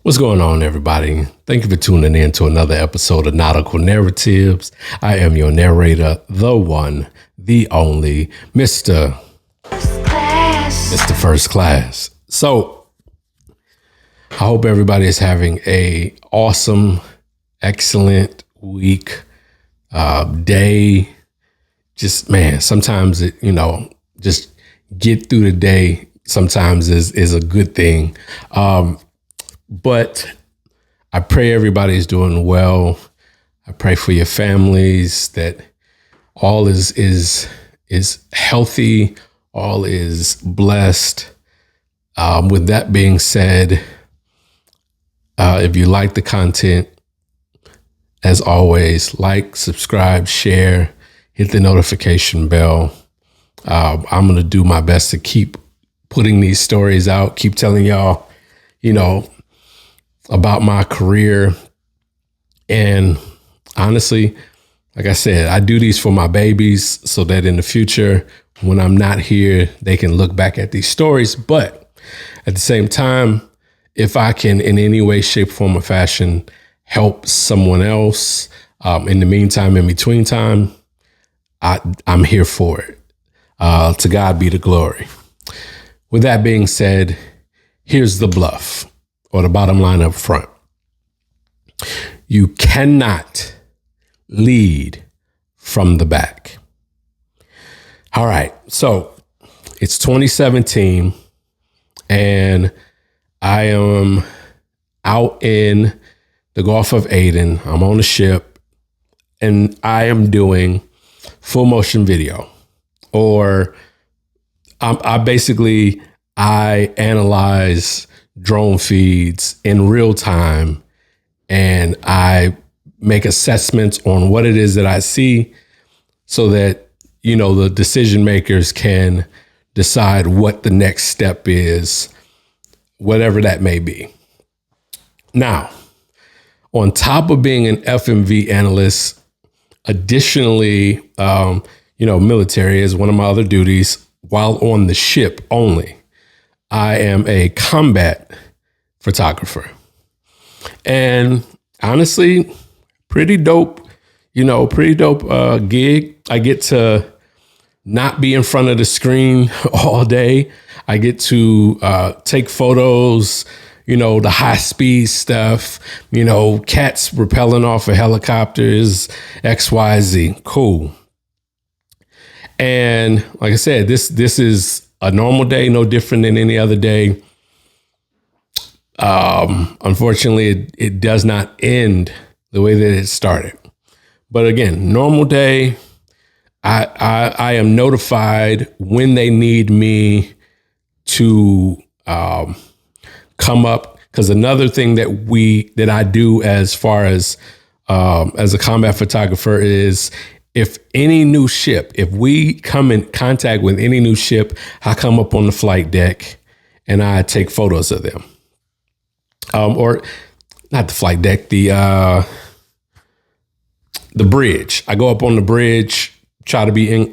What's going on, everybody? Thank you for tuning in to another episode of Nautical Narratives. I am your narrator, the one, the only, Mr. First Class. So, I hope everybody is having a awesome, excellent week, day. Just, man, sometimes just get through the day sometimes is a good thing. But I pray everybody is doing well. I pray for your families that all is healthy, all is blessed. With that being said, if you like the content, as always, like, subscribe, share, hit the notification bell. I'm going to do my best to keep putting these stories out, keep telling y'all, about my career. And honestly, like I said, I do these for my babies so that in the future, when I'm not here, they can look back at these stories. But at the same time, if I can in any way, shape, form, or fashion help someone else in the meantime, in between time, I'm here for it. To God be the glory. With that being said, here's the bluff, or the bottom line up front. You cannot lead from the back. All right. So it's 2017 and I am out in the Gulf of Aden. I'm on a ship and I am doing full motion video, or I analyze drone feeds in real time, and I make assessments on what it is that I see so that, the decision makers can decide what the next step is, whatever that may be. Now, on top of being an FMV analyst, additionally, military is one of my other duties while on the ship only. I am a combat photographer, and honestly, pretty dope gig. I get to not be in front of the screen all day. I get to take photos, the high speed stuff, cats rappelling off of helicopters, XYZ. Cool. And like I said, this is a normal day, no different than any other day. Unfortunately, it does not end the way that it started. But again, normal day, I am notified when they need me to come up. Because another thing that I do as far as a combat photographer is, if any new ship, if we come in contact with any new ship, I come up on the flight deck and I take photos of them. Or not the flight deck, the bridge. I go up on the bridge, try to be a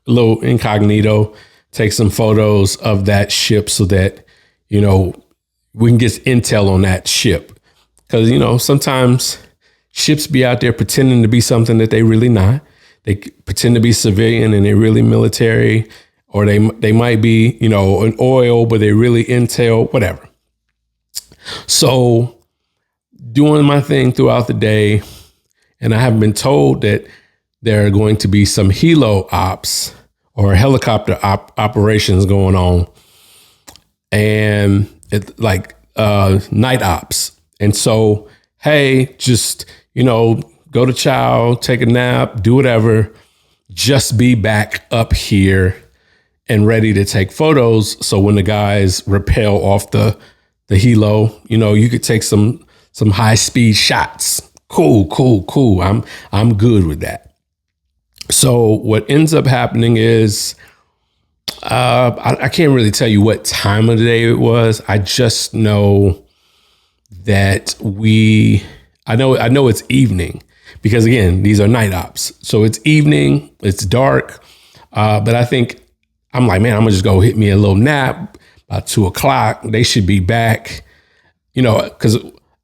little incognito, take some photos of that ship so that, we can get intel on that ship. Because, sometimes ships be out there pretending to be something that they really not. They pretend to be civilian and they're really military, or they might be, an oil, but they really intel, whatever. So doing my thing throughout the day, and I have been told that there are going to be some helo ops or helicopter operations going on, and it's like night ops. And so, hey, just, go to chow, take a nap, do whatever, just be back up here and ready to take photos. So when the guys rappel off the helo, you could take some high speed shots. Cool. I'm good with that. So what ends up happening is, I can't really tell you what time of the day it was. I just know that I know it's evening, because again, these are night ops. So it's evening, it's dark. But I think I'm like, man, I'm gonna just go hit me a little nap. About 2:00, they should be back. because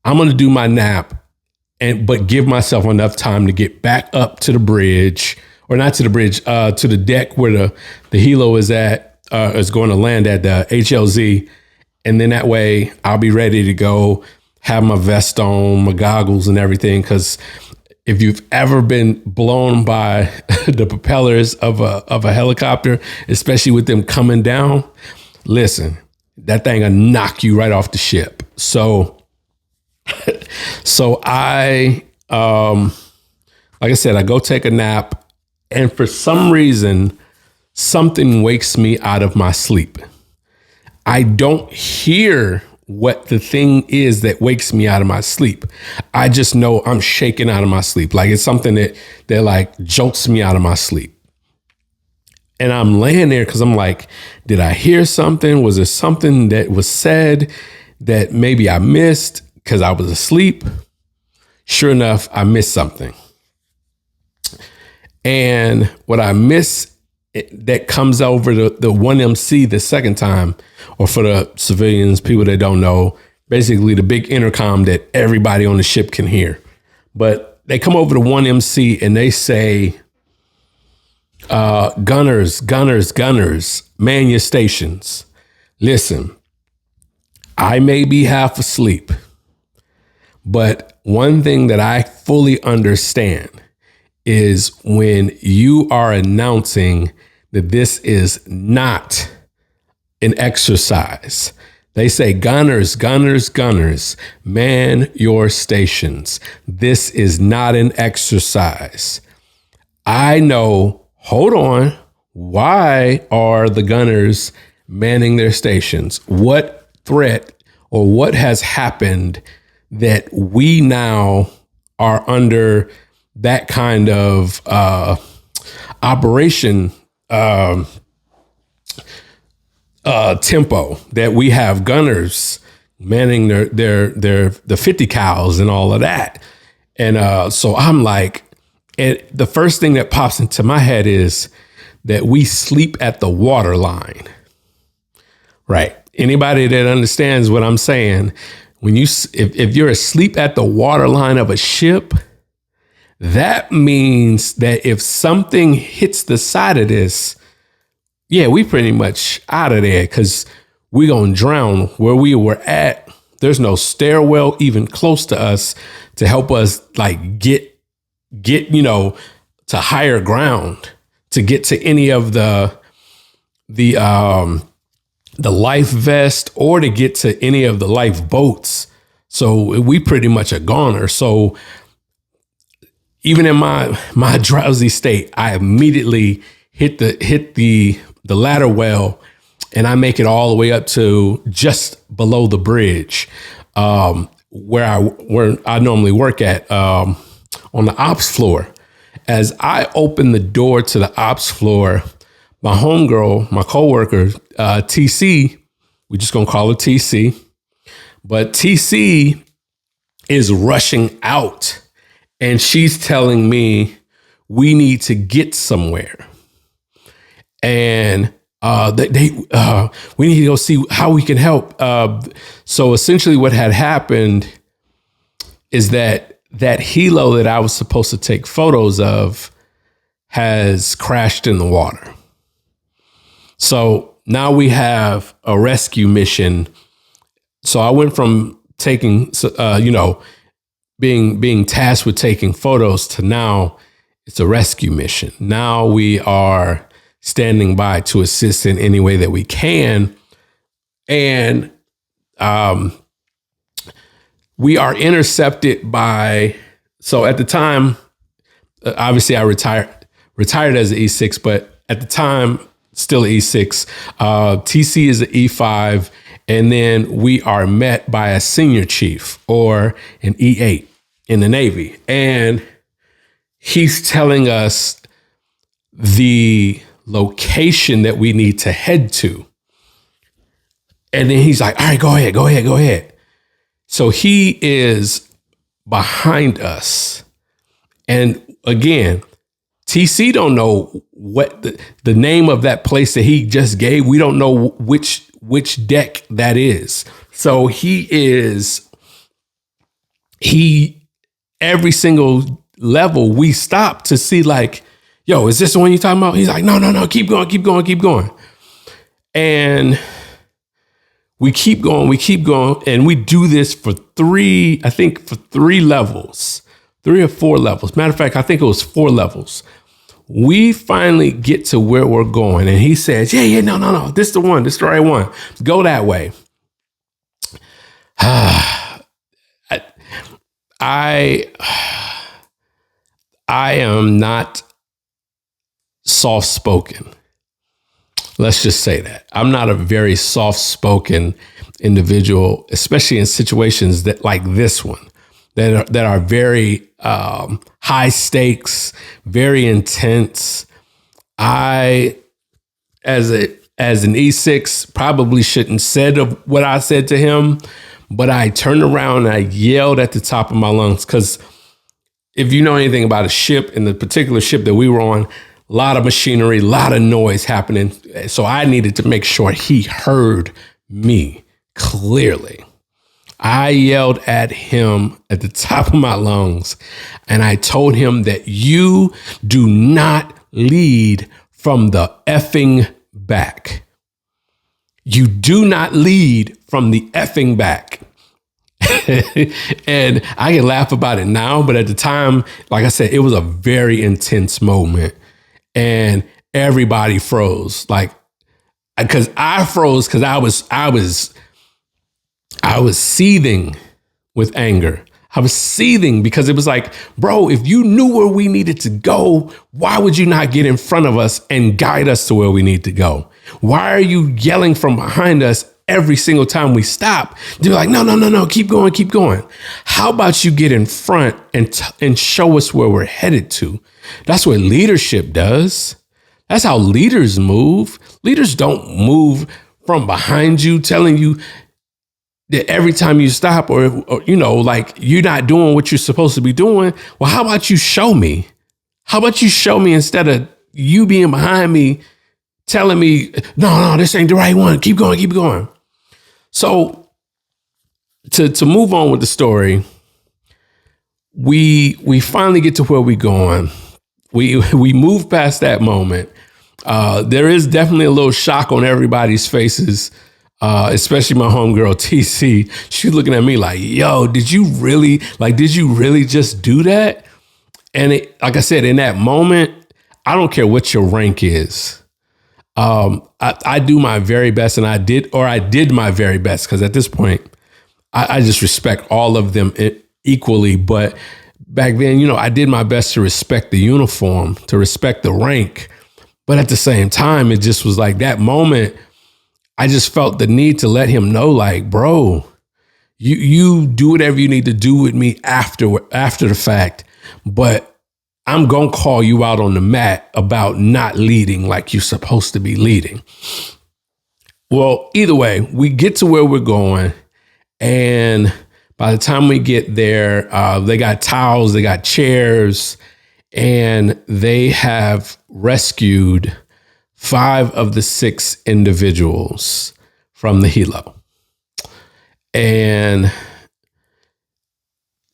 I'm going to do my nap but give myself enough time to get back up to the bridge, or not to the bridge, to the deck where the helo is going to land at the HLZ. And then that way I'll be ready to go, have my vest on, my goggles and everything. Because if you've ever been blown by the propellers of a helicopter, especially with them coming down, listen, that thing will knock you right off the ship. So I, like I said, I go take a nap, and for some reason, something wakes me out of my sleep. I don't hear what the thing is that wakes me out of my sleep. I just know I'm shaking out of my sleep. Like it's something that like jolts me out of my sleep. And I'm laying there because I'm like, did I hear something? Was there something that was said that maybe I missed because I was asleep? Sure enough, I missed something. And what I miss that comes over the 1MC the second time, or for the civilians, people that don't know, basically the big intercom that everybody on the ship can hear. But they come over to 1MC and they say, gunners, man your stations. Listen, I may be half asleep, but one thing that I fully understand is when you are announcing that this is not an exercise. They say, gunners, man your stations. This is not an exercise. I know, hold on, why are the gunners manning their stations? What threat or what has happened that we now are under that kind of operation tempo, that we have gunners manning the 50 cals and all of that? And so I'm like, and the first thing that pops into my head is that we sleep at the water line, right? Anybody that understands what I'm saying, when if you're asleep at the water line of a ship, that means that if something hits the side of this, yeah, we pretty much out of there, because we gonna drown. Where we were at, there's no stairwell even close to us to help us like get to higher ground, to get to any of the life vest, or to get to any of the lifeboats. So we pretty much a goner. So even in my drowsy state, I immediately hit the ladder well, and I make it all the way up to just below the bridge, where I normally work at, on the ops floor. As I open the door to the ops floor, my homegirl, my coworker, TC, we're just gonna call her TC, but TC is rushing out, and she's telling me we need to get somewhere, and we need to go see how we can help. So essentially, what had happened is that helo that I was supposed to take photos of has crashed in the water. So now we have a rescue mission. So I went from taking, being tasked with taking photos, to now it's a rescue mission. Now we are standing by to assist in any way that we can. And we are intercepted by, so at the time, obviously I retired as an E6, but at the time, still an E6. TC is an E5, and then we are met by a senior chief, or an E8 in the Navy. And he's telling us the location that we need to head to. And then he's like, all right, go ahead. So he is behind us. And again, TC don't know what the name of that place that he just gave. We don't know which which deck that is. So every single level we stop to see like, yo, is this the one you're talking about? He's like, no, keep going. And we keep going. And we do this for three levels, 3 or 4 levels. Matter of fact, I think it was 4 levels. We finally get to where we're going. And he says, yeah, no. This is the one. This is the right one. Go that way. I am not soft-spoken. Let's just say that. I'm not a very soft-spoken individual, especially in situations that like this one, that are very high stakes, very intense. I, as an E6, probably shouldn't said of what I said to him, but I turned around and I yelled at the top of my lungs, because if you know anything about a ship, and the particular ship that we were on, a lot of machinery, a lot of noise happening. So I needed to make sure he heard me clearly. I yelled at him at the top of my lungs, and I told him that you do not lead from the effing back. You do not lead from the effing back. And I can laugh about it now, but at the time, like I said, it was a very intense moment. And everybody froze, like, because I froze, because I was seething with anger. I was seething because it was like, bro, if you knew where we needed to go, why would you not get in front of us and guide us to where we need to go? Why are you yelling from behind us every single time we stop? They're like, no, keep going. How about you get in front and show us where we're headed to? That's what leadership does. That's how leaders move. Leaders don't move from behind you, telling you that every time you stop or like you're not doing what you're supposed to be doing. Well, how about you show me? How about you show me instead of you being behind me, telling me, no, this ain't the right one. Keep going. So to move on with the story, we finally get to where we're going. We move past that moment. There is definitely a little shock on everybody's faces, especially my homegirl TC. She's looking at me like, yo, did you really just do that? And like I said, in that moment, I don't care what your rank is. I do my very best, and I did my very best, because at this point, I just respect all of them equally. But back then, I did my best to respect the uniform, to respect the rank. But at the same time, it just was like that moment, I just felt the need to let him know, like, bro, you do whatever you need to do with me after the fact. But I'm going to call you out on the mat about not leading like you're supposed to be leading. Well, either way, we get to where we're going. And by the time we get there, they got towels, they got chairs, and they have rescued 5 of the 6 individuals from the helo. And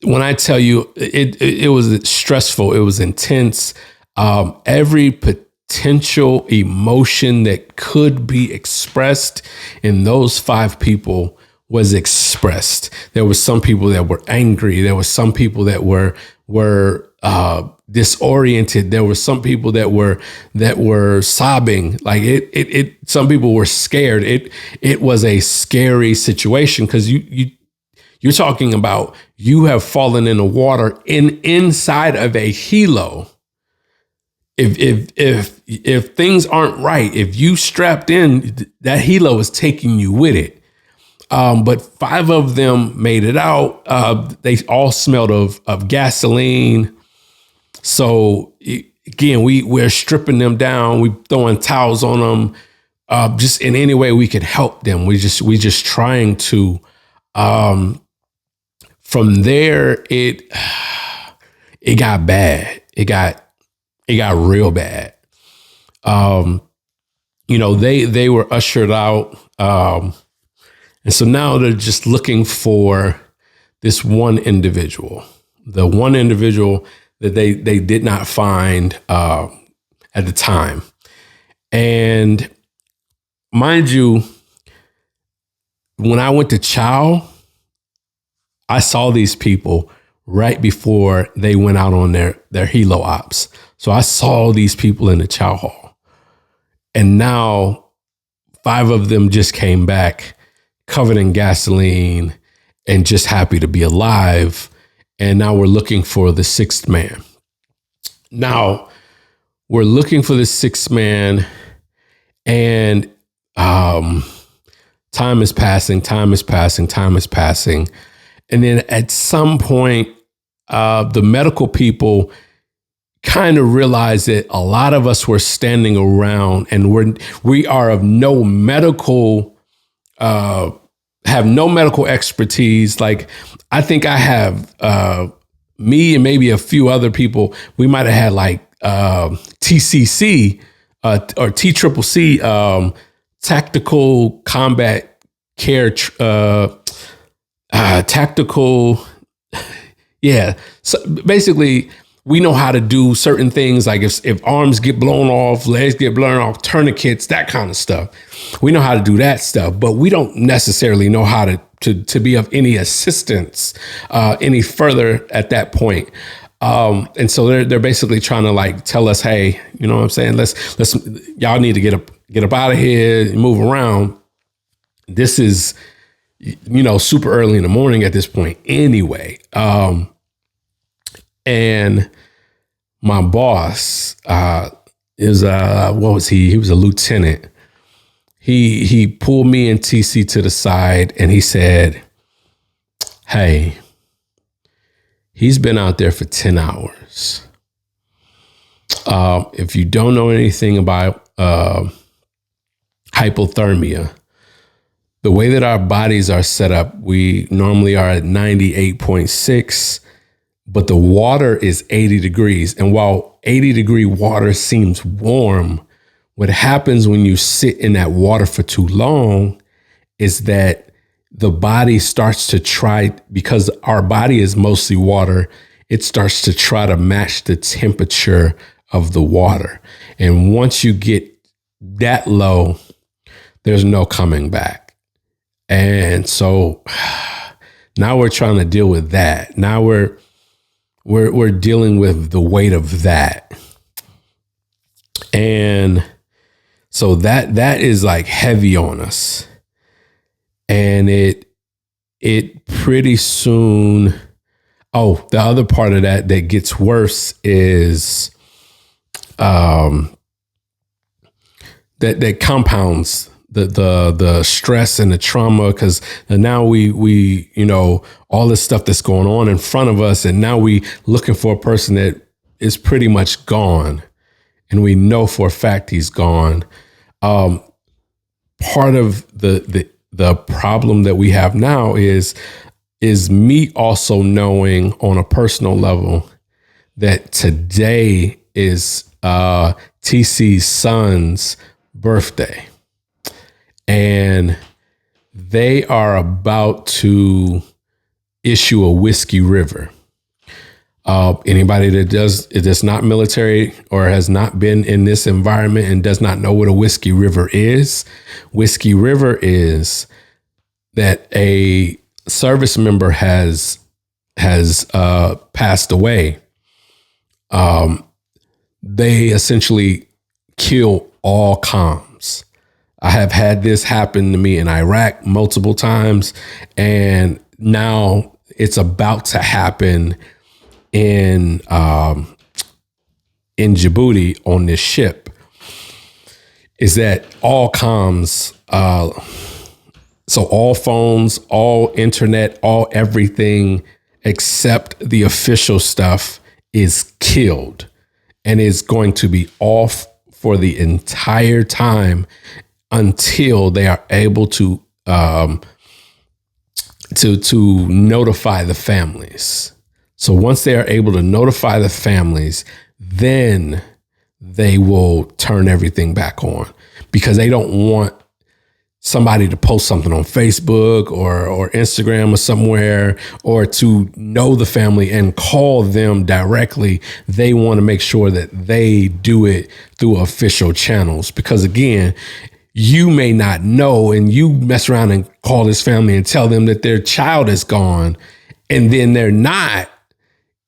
when I tell you, it was stressful, it was intense. Every potential emotion that could be expressed in those 5 people was expressed. There were some people that were angry. There were some people that were disoriented. There were some people that were sobbing. Like some people were scared. It was a scary situation, because you're talking about you have fallen in the water inside of a helo. If things aren't right, if you strapped in, that helo is taking you with it. But 5 of them made it out. They all smelled of gasoline. So again, we're stripping them down. We throwing towels on them, just in any way we could help them. We just trying to. From there, it got bad. It got real bad. They were ushered out. And so now they're just looking for this one individual, the one individual that they did not find at the time. And mind you, when I went to Chow, I saw these people right before they went out on their helo ops. So I saw these people in the Chow Hall. And now 5 of them just came back covered in gasoline and just happy to be alive. And now we're looking for the 6th man. Now we're looking for the 6th man, and time is passing. And then at some point, the medical people kind of realized that a lot of us were standing around and we are of no medical, have no medical expertise. Like, I think I have, me and maybe a few other people, we might have had like TCC or TCCC, tactical combat care, tactical. Yeah. So basically, we know how to do certain things. Like if arms get blown off, legs get blown off, tourniquets, that kind of stuff. We know how to do that stuff, but we don't necessarily know how to be of any assistance any further at that point. And so they're basically trying to like tell us, hey, you know what I'm saying? Let's y'all need to get up out of here, move around. This is, super early in the morning at this point anyway. And my boss is what was he? He was a lieutenant. He pulled me and TC to the side and he said, hey, he's been out there for 10 hours. If you don't know anything about hypothermia, the way that our bodies are set up, we normally are at 98.6, but the water is 80 degrees. And while 80-degree water seems warm, what happens when you sit in that water for too long is that the body starts to try, because our body is mostly water, it starts to try to match the temperature of the water. And once you get that low, there's no coming back. And so now we're trying to deal with that. Now we're dealing with the weight of that. And so that is like heavy on us. And it pretty soon, the other part of that gets worse is that compounds the stress and the trauma, because now we all this stuff that's going on in front of us, and now we looking for a person that is pretty much gone, and we know for a fact he's gone. Part of the problem that we have now is me also knowing on a personal level that today is TC's son's birthday. And they are about to issue a whiskey river. Anybody that is not military or has not been in this environment and does not know what a whiskey river is that a service member has passed away. They essentially kill all comms. I have had this happen to me in Iraq multiple times, and now it's about to happen in Djibouti on this ship. Is that all comms, so all phones, all internet, all everything except the official stuff is killed and is going to be off for the entire time until they are able to notify the families. So once they are able to notify the families, then they will turn everything back on, because they don't want somebody to post something on Facebook or Instagram or somewhere, or to know the family and call them directly. They want to make sure that they do it through official channels, because again, you may not know, and you mess around and call this family and tell them that their child is gone, and then they're not.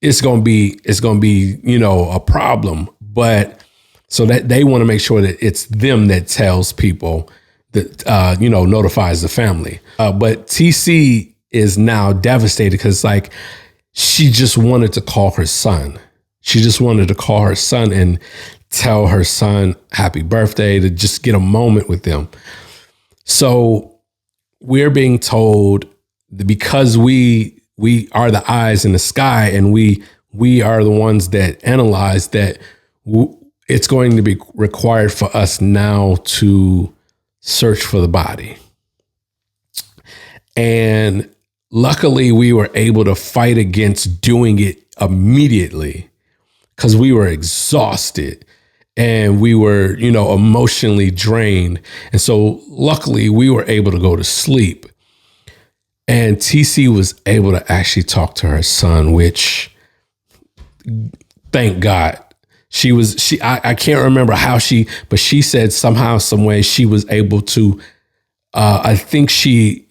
It's gonna be a problem. But so that they want to make sure that it's them that tells people, that notifies the family. But TC is now devastated because like she just wanted to call her son. She just wanted to call her son and tell her son happy birthday, to just get a moment with them. So we're being told that because we are the eyes in the sky, and we are the ones that analyze that, it's going to be required for us now to search for the body. And luckily we were able to fight against doing it immediately, because we were exhausted and we were, emotionally drained. And so luckily we were able to go to sleep. And TC was able to actually talk to her son, which, thank God. I can't remember how but she said somehow, some way she was able to, I think she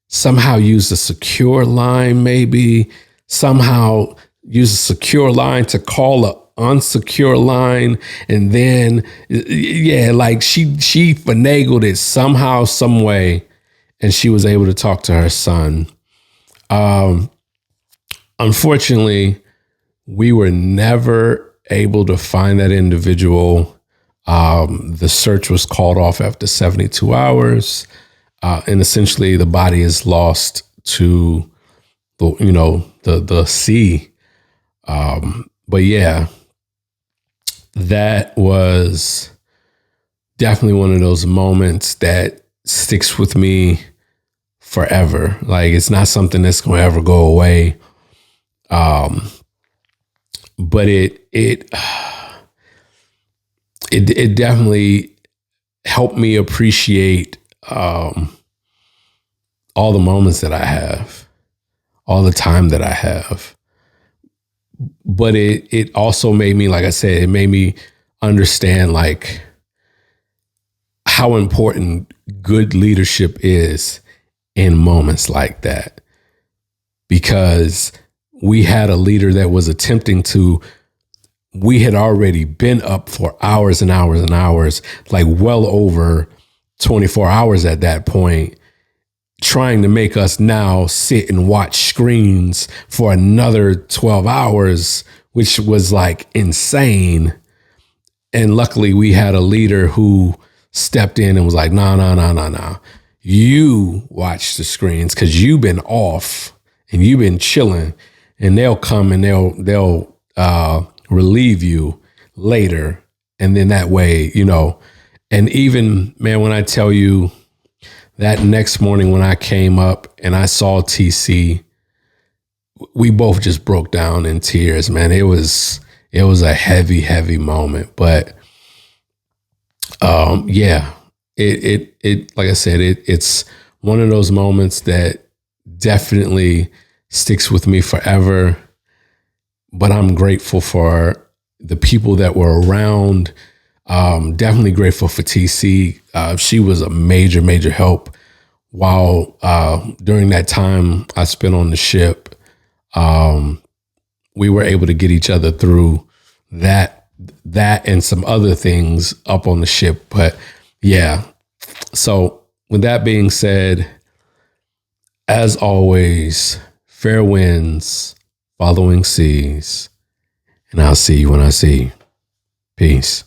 somehow used a secure line, maybe somehow used a secure line to call a unsecure line. And then, like she finagled it somehow, some way. And she was able to talk to her son. Unfortunately, we were never able to find that individual. The search was called off after 72 hours. And essentially the body is lost to the sea. But yeah, that was definitely one of those moments that sticks with me forever. Like, it's not something that's going to ever go away. But it definitely helped me appreciate all the moments that I have, all the time that I have. But it also made me, like I said, it made me understand like how important good leadership is in moments like that. Because we had a leader that was attempting to, we had already been up for hours and hours and hours, like well over 24 hours at that point, trying to make us now sit and watch screens for another 12 hours, which was like insane. And luckily we had a leader who stepped in and was like, nah. You watch the screens because you've been off and you've been chilling, and they'll come and they'll relieve you later. And then that way, and even, man, when I tell you that next morning when I came up and I saw TC, we both just broke down in tears, man. It was a heavy, heavy moment. But it like I said, it's one of those moments that definitely sticks with me forever. But I'm grateful for the people that were around. Definitely grateful for TC. She was a major, major help while during that time I spent on the ship. We were able to get each other through that and some other things up on the ship. But yeah, so with that being said, as always, fair winds, following seas, and I'll see you when I see you. Peace.